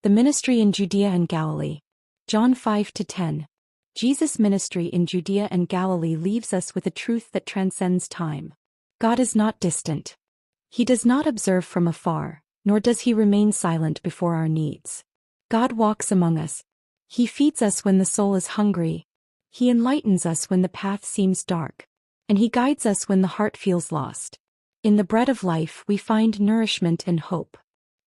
The ministry in Judea and Galilee. John 5-10. Jesus' ministry in Judea and Galilee leaves us with a truth that transcends time. God is not distant. He does not observe from afar, nor does he remain silent before our needs. God walks among us. He feeds us when the soul is hungry. He enlightens us when the path seems dark. And he guides us when the heart feels lost. In the bread of life we find nourishment and hope.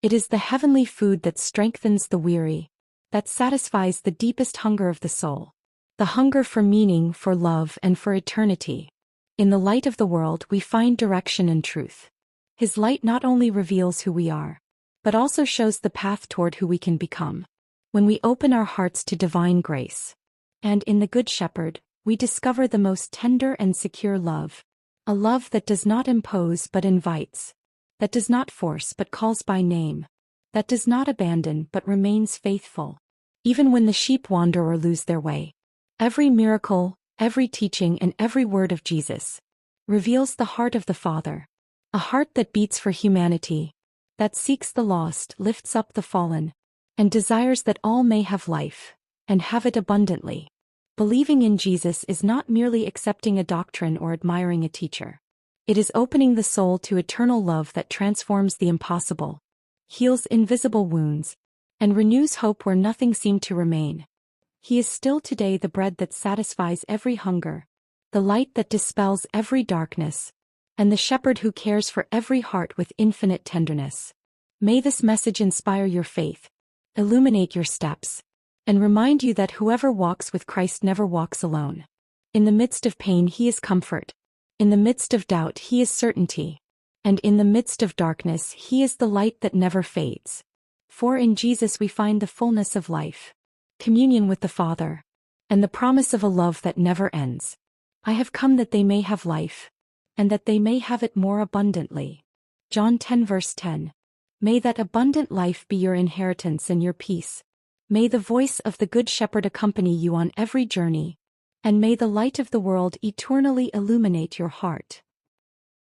It is the heavenly food that strengthens the weary, that satisfies the deepest hunger of the soul. The hunger for meaning, for love, and for eternity. In the light of the world we find direction and truth. His light not only reveals who we are, but also shows the path toward who we can become. When we open our hearts to divine grace. And in the Good Shepherd, we discover the most tender and secure love. A love that does not impose but invites. That does not force but calls by name. That does not abandon but remains faithful. Even when the sheep wander or lose their way. Every miracle, every teaching, and every word of Jesus reveals the heart of the Father. A heart that beats for humanity, that seeks the lost, lifts up the fallen, and desires that all may have life, and have it abundantly. Believing in Jesus is not merely accepting a doctrine or admiring a teacher. It is opening the soul to eternal love that transforms the impossible, heals invisible wounds, and renews hope where nothing seemed to remain. He is still today the bread that satisfies every hunger, the light that dispels every darkness, and the shepherd who cares for every heart with infinite tenderness. May this message inspire your faith, illuminate your steps, and remind you that whoever walks with Christ never walks alone. In the midst of pain he is comfort. In the midst of doubt he is certainty. And in the midst of darkness he is the light that never fades. For in Jesus we find the fullness of life, communion with the Father, and the promise of a love that never ends. I have come that they may have life, and that they may have it more abundantly. John 10:10. May that abundant life be your inheritance and your peace. May the voice of the Good Shepherd accompany you on every journey, and may the light of the world eternally illuminate your heart.